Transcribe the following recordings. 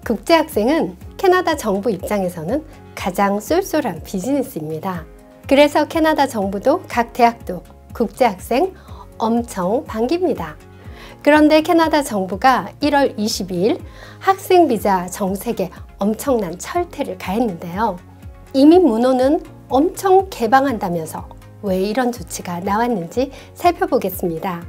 국제학생은 캐나다 정부 입장에서는 가장 쏠쏠한 비즈니스입니다. 그래서 캐나다 정부도 각 대학도 국제학생 엄청 반깁니다. 그런데 캐나다 정부가 1월 22일 학생비자 정책에 엄청난 철퇴를 가했는데요. 이민 문호는 엄청 개방한다면서 왜 이런 조치가 나왔는지 살펴보겠습니다.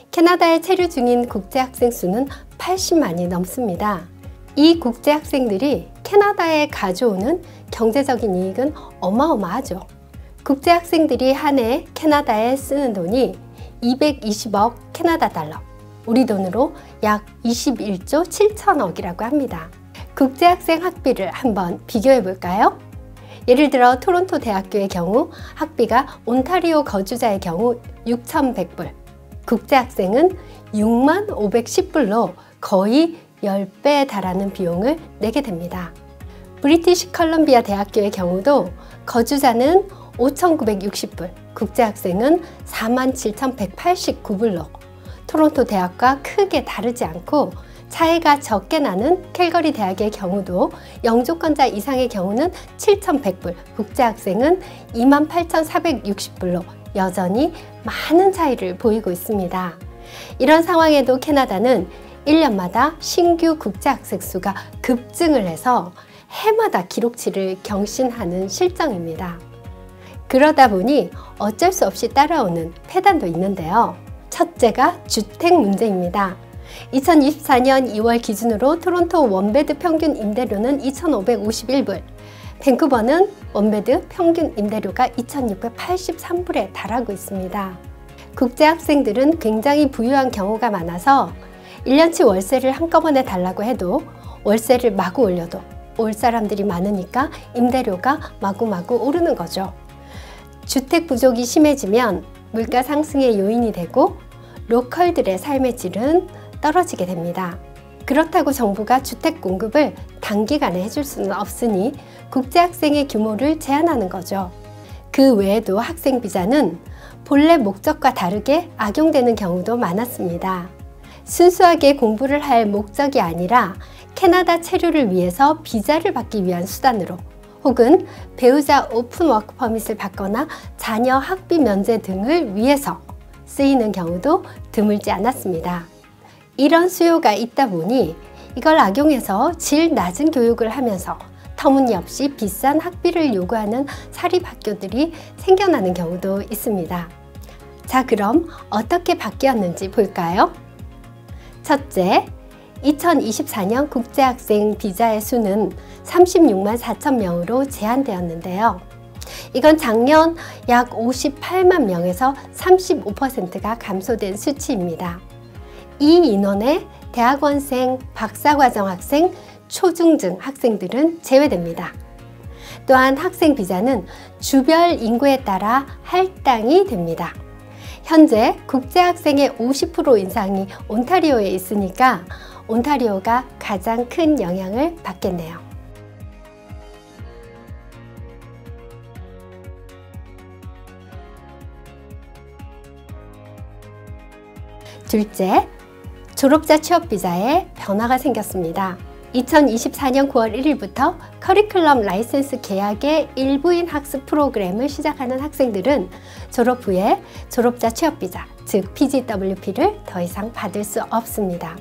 캐나다에 체류 중인 국제학생 수는 80만이 넘습니다. 이 국제학생들이 캐나다에 가져오는 경제적인 이익은 어마어마하죠. 국제학생들이 한 해 캐나다에 쓰는 돈이 220억 캐나다 달러, 우리 돈으로 약 21조 7천억이라고 합니다. 국제학생 학비를 한번 비교해 볼까요? 예를 들어 토론토 대학교의 경우 학비가 온타리오 거주자의 경우 6,100불, 국제학생은 6만 510불로 거의 10배에 달하는 비용을 내게 됩니다. 브리티시 컬럼비아 대학교의 경우도 거주자는 5,960불, 국제학생은 47,189불로 토론토 대학과 크게 다르지 않고 차이가 적게 나는 캘거리 대학의 경우도 영주권자 이상의 경우는 7,100불, 국제학생은 28,460불로 여전히 많은 차이를 보이고 있습니다. 이런 상황에도 캐나다는 1년마다 신규 국제학생 수가 급증을 해서 해마다 기록치를 경신하는 실정입니다. 그러다 보니 어쩔 수 없이 따라오는 폐단도 있는데요. 첫째가 주택 문제입니다. 2024년 2월 기준으로 토론토 원베드 평균 임대료는 2,551불, 밴쿠버는 원베드 평균 임대료가 2,683불에 달하고 있습니다. 국제학생들은 굉장히 부유한 경우가 많아서 1년치 월세를 한꺼번에 달라고 해도 월세를 마구 올려도 올 사람들이 많으니까 임대료가 마구마구 오르는 거죠. 주택 부족이 심해지면 물가 상승의 요인이 되고 로컬들의 삶의 질은 떨어지게 됩니다. 그렇다고 정부가 주택 공급을 단기간에 해줄 수는 없으니 국제학생의 규모를 제한하는 거죠. 그 외에도 학생비자는 본래 목적과 다르게 악용되는 경우도 많았습니다. 순수하게 공부를 할 목적이 아니라 캐나다 체류를 위해서 비자를 받기 위한 수단으로 혹은 배우자 오픈 워크 퍼밋을 받거나 자녀 학비 면제 등을 위해서 쓰이는 경우도 드물지 않았습니다. 이런 수요가 있다 보니 이걸 악용해서 질 낮은 교육을 하면서 터무니없이 비싼 학비를 요구하는 사립학교들이 생겨나는 경우도 있습니다. 자, 그럼 어떻게 바뀌었는지 볼까요? 첫째, 2024년 국제학생 비자의 수는 36만 4천 명으로 제한되었는데요. 이건 작년 약 58만 명에서 35%가 감소된 수치입니다. 이 인원에 대학원생, 박사과정 학생, 초중등 학생들은 제외됩니다. 또한 학생 비자는 주별 인구에 따라 할당이 됩니다. 현재 국제학생의 50% 이상이 온타리오에 있으니까 온타리오가 가장 큰 영향을 받겠네요. 둘째, 졸업자 취업비자에 변화가 생겼습니다. 2024년 9월 1일부터 커리큘럼 라이센스 계약의 일부인 학습 프로그램을 시작하는 학생들은 졸업 후에 졸업자 취업비자, 즉 PGWP를 더 이상 받을 수 없습니다.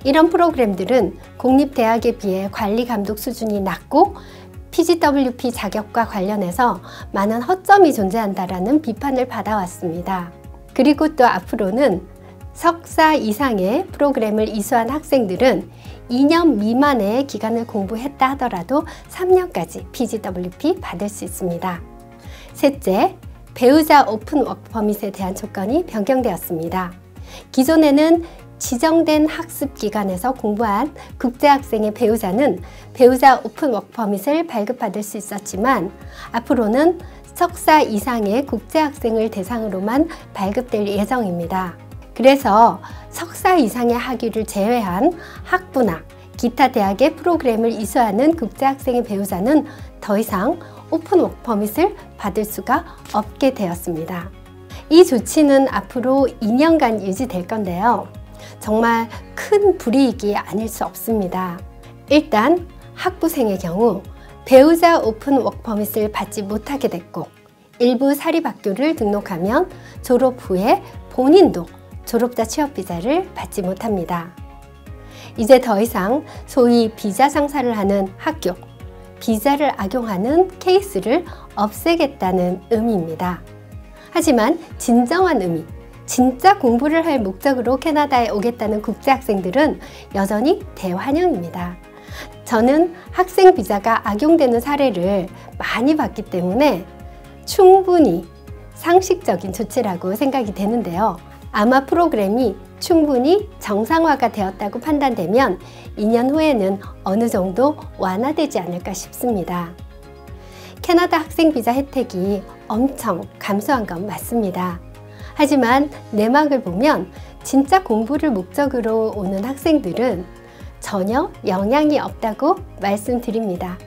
이런 프로그램들은 공립대학에 비해 관리 감독 수준이 낮고 PGWP 자격과 관련해서 많은 허점이 존재한다라는 비판을 받아왔습니다. 그리고 또 앞으로는 석사 이상의 프로그램을 이수한 학생들은 2년 미만의 기간을 공부했다 하더라도 3년까지 PGWP 받을 수 있습니다. 셋째, 배우자 오픈 워크 퍼밋에 대한 조건이 변경되었습니다. 기존에는 지정된 학습 기간에서 공부한 국제학생의 배우자는 배우자 오픈 워크 퍼밋을 발급받을 수 있었지만 앞으로는 석사 이상의 국제학생을 대상으로만 발급될 예정입니다. 그래서 석사 이상의 학위를 제외한 학부나 기타 대학의 프로그램을 이수하는 국제학생의 배우자는 더 이상 오픈 워크 퍼밋을 받을 수가 없게 되었습니다. 이 조치는 앞으로 2년간 유지될 건데요. 정말 큰 불이익이 아닐 수 없습니다. 일단 학부생의 경우 배우자 오픈 워크 퍼밋을 받지 못하게 됐고, 일부 사립학교를 등록하면 졸업 후에 본인도 졸업자 취업비자를 받지 못합니다. 이제 더 이상 소위 비자 장사를 하는 학교, 비자를 악용하는 케이스를 없애겠다는 의미입니다. 하지만 진정한 의미, 진짜 공부를 할 목적으로 캐나다에 오겠다는 국제학생들은 여전히 대환영입니다. 저는 학생 비자가 악용되는 사례를 많이 봤기 때문에 충분히 상식적인 조치라고 생각이 되는데요. 아마 프로그램이 충분히 정상화가 되었다고 판단되면 2년 후에는 어느 정도 완화되지 않을까 싶습니다. 캐나다 학생 비자 혜택이 엄청 감소한 건 맞습니다. 하지만 내막을 보면 진짜 공부를 목적으로 오는 학생들은 전혀 영향이 없다고 말씀드립니다.